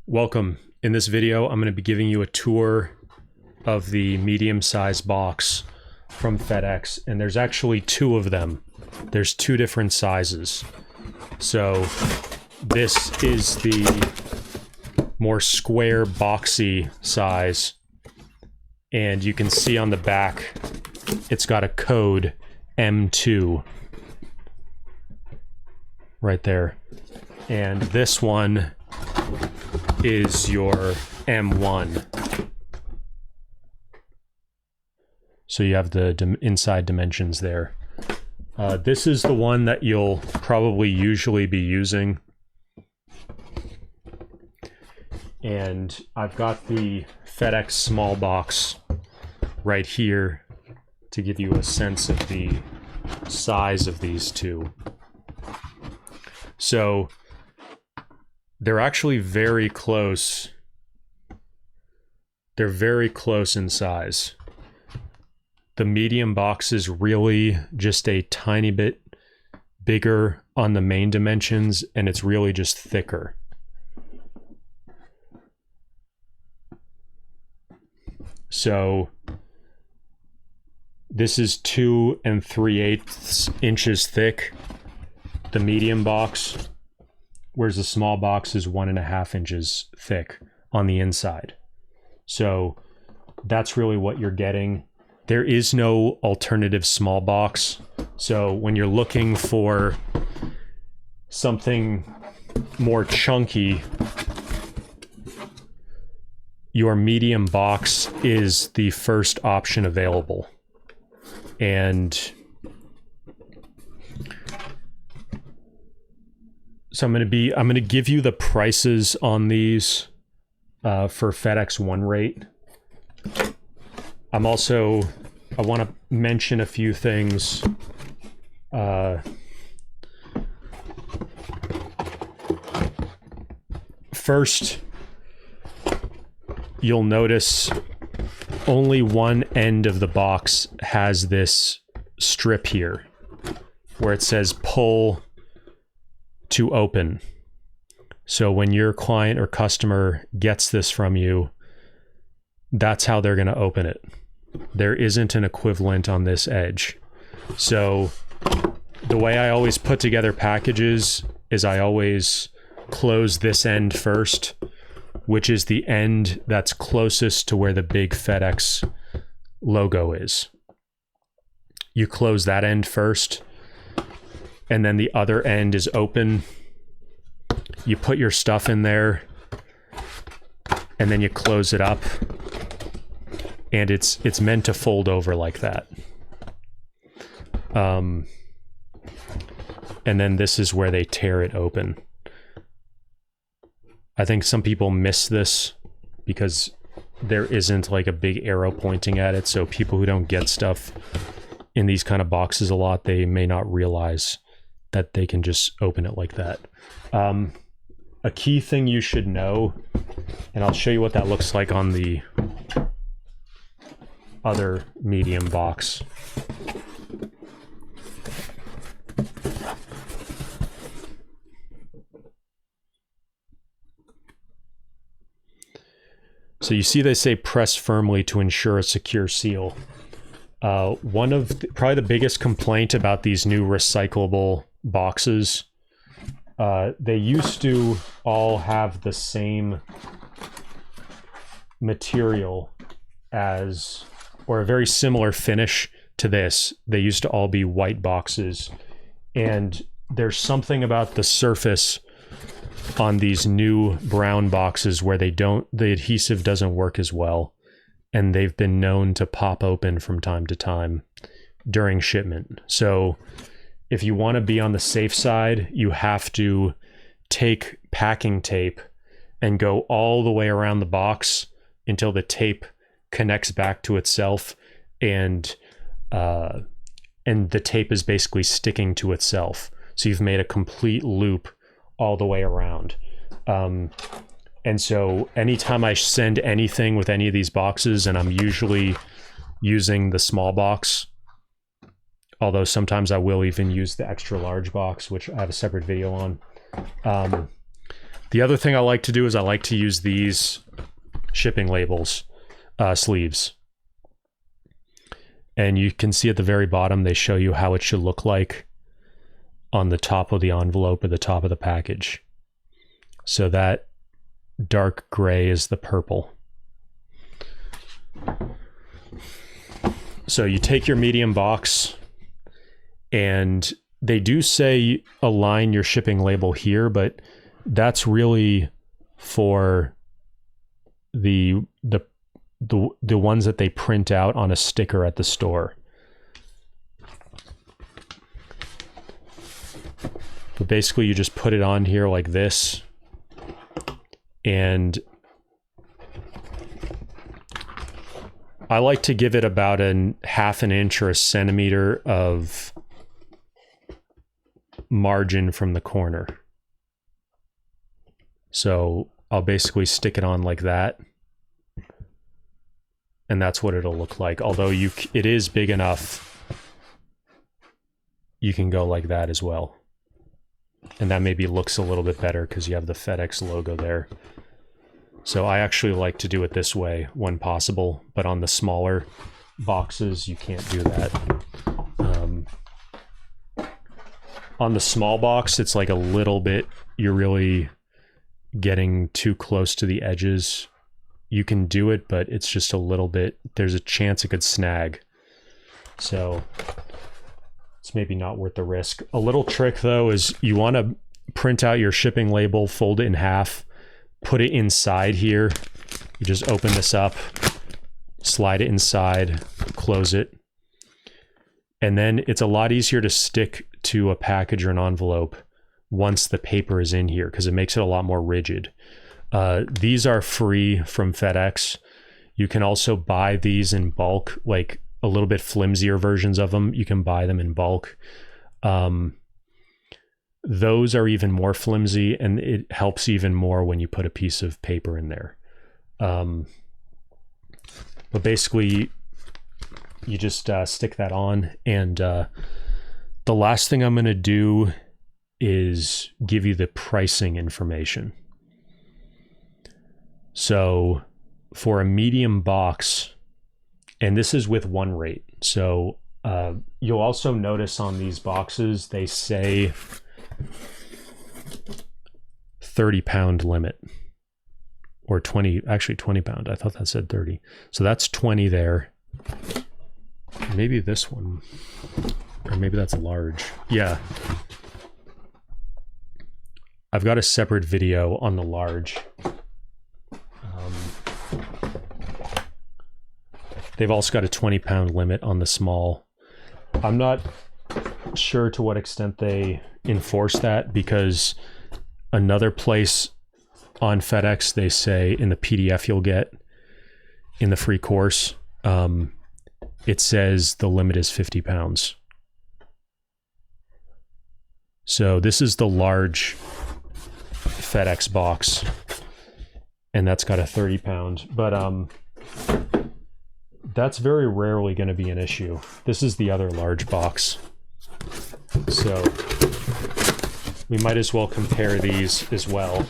Welcome. In this video, I'm going to be giving you a tour of the medium-sized box from FedEx, and there's actually two of them. There's two different sizes. So this is the more square, boxy size, and you can see on the back, it's got a code M2 right there. And this one is your M1. So you have the inside dimensions there. This is the one that you'll probably usually be using. And I've got the FedEx small box right here to give you a sense of the size of these two. So they're actually very close. They're very close in size. The medium box is really just a tiny bit bigger on the main dimensions, and it's really just thicker. So this is 2 3/8 inches thick, the medium box, whereas the small box is 1.5 inches thick on the inside. So that's really what you're getting. There is no alternative small box. So when you're looking for something more chunky, your medium box is the first option available. And so I'm going to give you the prices on these for FedEx One Rate. I want to mention a few things. First, you'll notice only one end of the box has this strip here where it says pull to open. So when your client or customer gets this from you, that's how they're going to open it. There isn't an equivalent on this edge. So the way I always put together packages is I always close this end first, which is the end that's closest to where the big FedEx logo is. You close that end first, and then the other end is open. You put your stuff in there, and then you close it up, and it's meant to fold over like that. And then this is where they tear it open. I think some people miss this because there isn't like a big arrow pointing at it. So people who don't get stuff in these kind of boxes a lot, they may not realize that they can just open it like that. A key thing you should know, and I'll show you what that looks like on the other medium box. So you see they say press firmly to ensure a secure seal. One of probably the biggest complaint about these new recyclable boxes, they used to all have the same material as, or a very similar finish to this. They used to all be white boxes. And there's something about the surface on these new brown boxes where the adhesive doesn't work as well, and they've been known to pop open from time to time during shipment. So if you want to be on the safe side, you have to take packing tape and go all the way around the box until the tape connects back to itself, and the tape is basically sticking to itself. So you've made a complete loop all the way around. And so anytime I send anything with any of these boxes, and I'm usually using the small box, although sometimes I will even use the extra large box, which I have a separate video on. The other thing I like to do is I like to use these shipping labels, sleeves. And you can see at the very bottom, they show you how it should look like on the top of the envelope or the top of the package. So that dark gray is the purple. So you take your medium box, and they do say align your shipping label here, but that's really for the ones that they print out on a sticker at the store. But basically you just put it on here like this, and I like to give it about half an inch or a centimeter of margin from the corner. So I'll basically stick it on like that, and that's what it'll look like. Although it is big enough, you can go like that as well. And that maybe looks a little bit better because you have the FedEx logo there. So I actually like to do it this way when possible, but on the smaller boxes, you can't do that. On the small box, it's like a little bit, you're really getting too close to the edges. You can do it, but it's just a little bit, there's a chance it could snag. So it's maybe not worth the risk. A little trick though is you want to print out your shipping label, fold it in half, put it inside here. You just open this up, slide it inside, close it. And then it's a lot easier to stick to a package or an envelope once the paper is in here, because it makes it a lot more rigid. These are free from FedEx. You can also buy these in bulk, like a little bit flimsier versions of them. You can buy them in bulk. Those are even more flimsy, and it helps even more when you put a piece of paper in there. But basically, you just stick that on. And the last thing I'm going to do is give you the pricing information. So for a medium box, and this is with one rate. So you'll also notice on these boxes, they say 30-pound limit, or 20 pound. I thought that said 30. So that's 20 there. Maybe this one, or maybe that's large. Yeah. I've got a separate video on the large. They've also got a 20-pound limit on the small. I'm not sure to what extent they enforce that, because another place on FedEx, they say in the PDF you'll get in the free course, it says the limit is 50 pounds. So this is the large FedEx box, and that's got a 30-pound, but that's very rarely going to be an issue. This is the other large box. So we might as well compare these as well.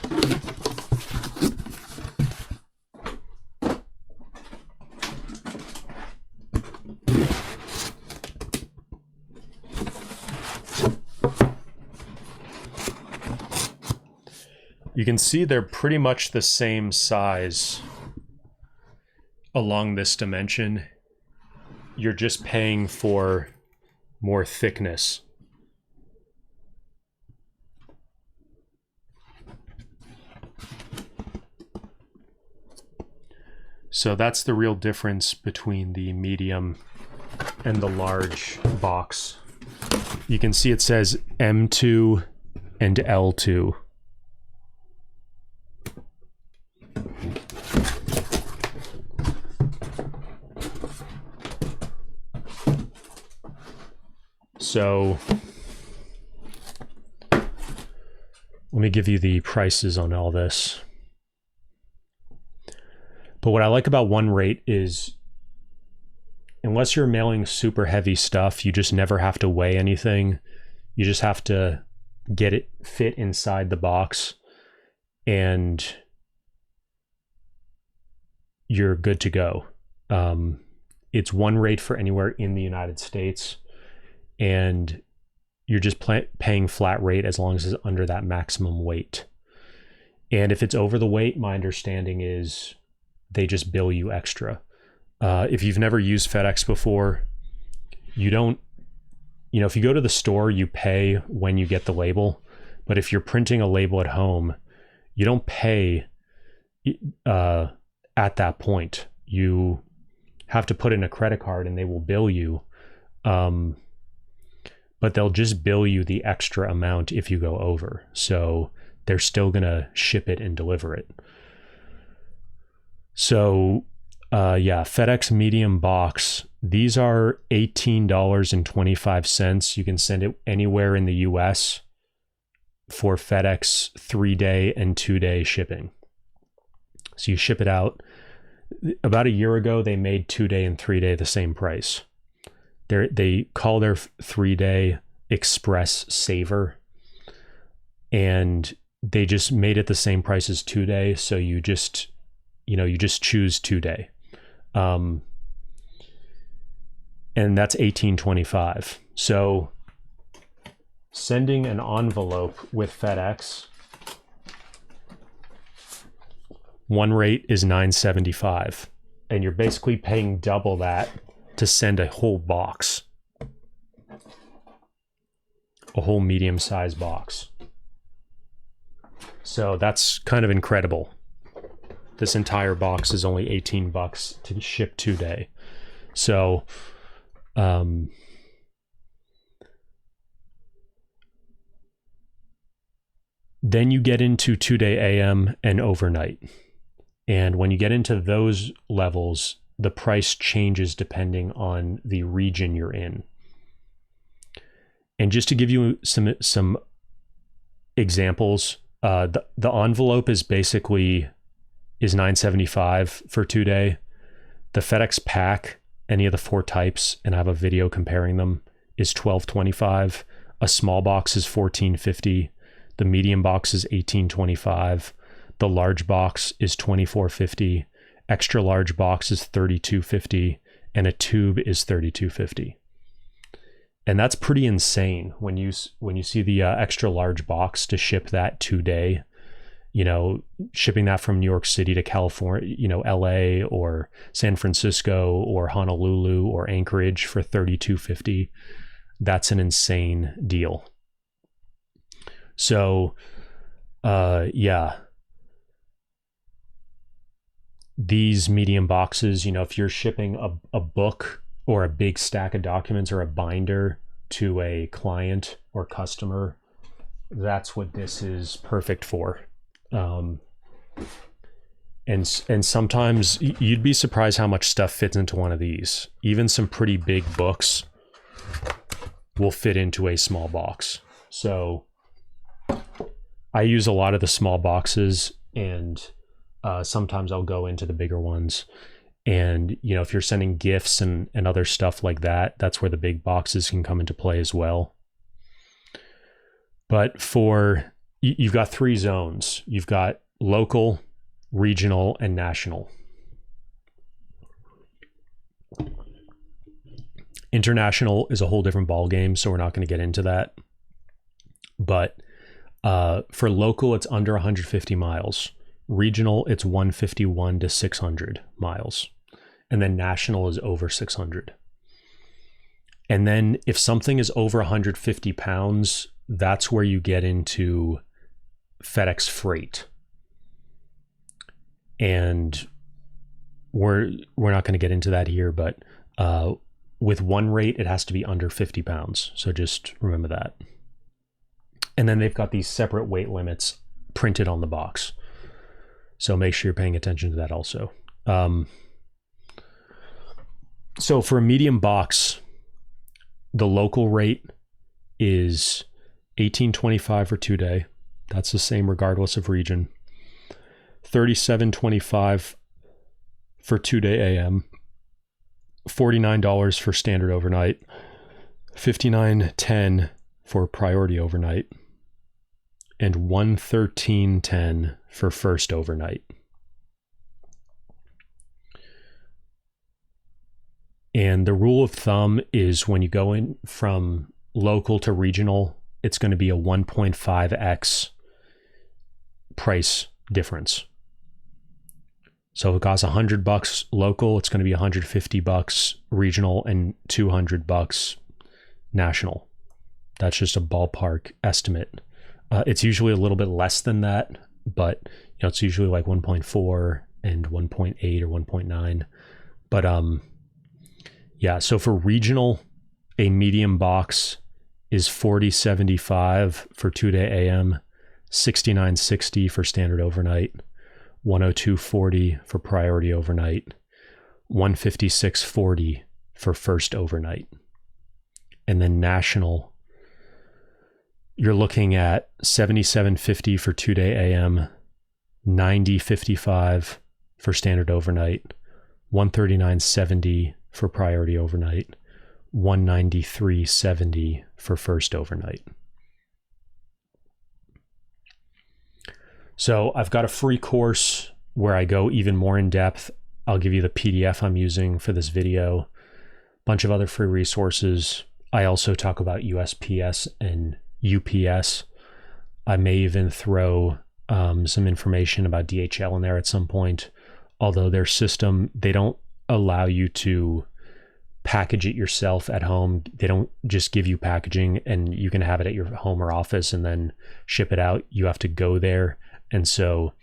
You can see they're pretty much the same size along this dimension. You're just paying for more thickness. So that's the real difference between the medium and the large box. You can see it says M2 and L2. So let me give you the prices on all this. But what I like about one rate is, unless you're mailing super heavy stuff, you just never have to weigh anything. You just have to get it fit inside the box. and you're good to go. It's one rate for anywhere in the United States, and you're just paying flat rate as long as it's under that maximum weight. And if it's over the weight, my understanding is they just bill you extra. If you've never used FedEx before, you don't, if you go to the store, you pay when you get the label. But if you're printing a label at home, you don't pay at that point. You have to put in a credit card and they will bill you. But they'll just bill you the extra amount if you go over. So they're still going to ship it and deliver it. So FedEx medium box, these are $18.25. You can send it anywhere in the US for FedEx 3-day and 2-day shipping. So you ship it out. About a year ago, they made 2-day and 3-day the same price. They call their 3-day Express Saver, and they just made it the same price as 2-day. So you just choose 2-day. And that's $18.25. So sending an envelope with FedEx, one rate is $9.75, and you're basically paying double that to send a whole box, a whole medium-sized box. So that's kind of incredible. This entire box is only $18 to ship 2-day. So, then you get into 2-day AM and overnight. And when you get into those levels, the price changes depending on the region you're in. And just to give you some examples, the envelope is $9.75 for 2-day. The FedEx pack, any of the 4 types, and I have a video comparing them, is $12.25. A small box is $14.50. The medium box is $18.25. The large box is $24.50. Extra large box is $32.50, and a tube is $32.50. And that's pretty insane when you see the extra large box to ship that 2-day. Shipping that from New York City to California, LA or San Francisco or Honolulu or Anchorage for $32.50. That's an insane deal. So, these medium boxes, if you're shipping a book or a big stack of documents or a binder to a client or customer, that's what this is perfect for. And sometimes you'd be surprised how much stuff fits into one of these. Even some pretty big books will fit into a small box. So I use a lot of the small boxes, and sometimes I'll go into the bigger ones. And, if you're sending gifts and other stuff like that, that's where the big boxes can come into play as well. But you've got 3 zones. You've got local, regional, and national. International is a whole different ballgame, so we're not going to get into that. But for local, it's under 150 miles. Regional, it's 151 to 600 miles. And then national is over 600. And then if something is over 150 pounds, that's where you get into FedEx Freight. And we're not going to get into that here, but with one rate, it has to be under 50 pounds. So just remember that. And then they've got these separate weight limits printed on the box. So make sure you're paying attention to that also. So for a medium box, the local rate is $18.25 for 2-day. That's the same regardless of region. $37.25 for 2-day AM. $49 for standard overnight. $59.10 for priority overnight. and $113.10 for first overnight. And the rule of thumb is when you go in from local to regional, it's going to be a 1.5x price difference. So if it costs $100 local, it's going to be $150 regional and $200 national. That's just a ballpark estimate. It's usually a little bit less than that, but it's usually like 1.4 and 1.8 or 1.9. But yeah, so for regional, a medium box is $40.75 for 2-day AM, $69.60 for standard overnight, $102.40 for priority overnight, $156.40 for first overnight. And then national, you're looking at $77.50 for 2-day AM, $90.55 for standard overnight, $139.70 for priority overnight, $193.70 for first overnight. So I've got a free course where I go even more in depth. I'll give you the PDF I'm using for this video, a bunch of other free resources. I also talk about USPS and UPS. I may even throw some information about DHL in there at some point, although their system, they don't allow you to package it yourself at home. They don't just give you packaging and you can have it at your home or office and then ship it out. You have to go there. And so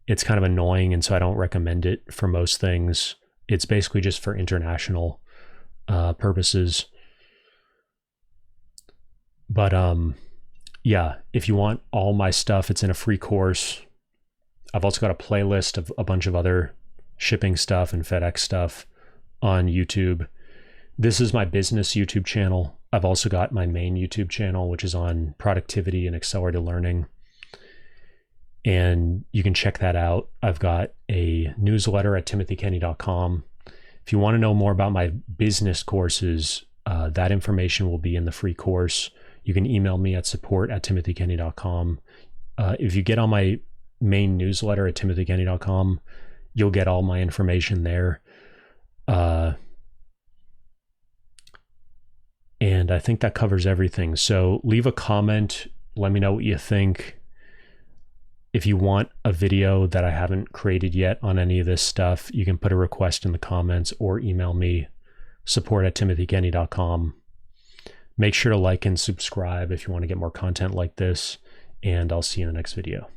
it's kind of annoying. And so I don't recommend it for most things. It's basically just for international purposes. But yeah, if you want all my stuff, it's in a free course. I've also got a playlist of a bunch of other shipping stuff and FedEx stuff on YouTube. This is my business YouTube channel. I've also got my main YouTube channel, which is on productivity and accelerated learning. And you can check that out. I've got a newsletter at timothykenny.com. If you want to know more about my business courses, that information will be in the free course. You can email me at support@timothykenny.com. If you get on my main newsletter at timothykenny.com, you'll get all my information there. And I think that covers everything. So leave a comment. Let me know what you think. If you want a video that I haven't created yet on any of this stuff, you can put a request in the comments or email me, support@timothykenny.com. Make sure to like and subscribe if you want to get more content like this, and I'll see you in the next video.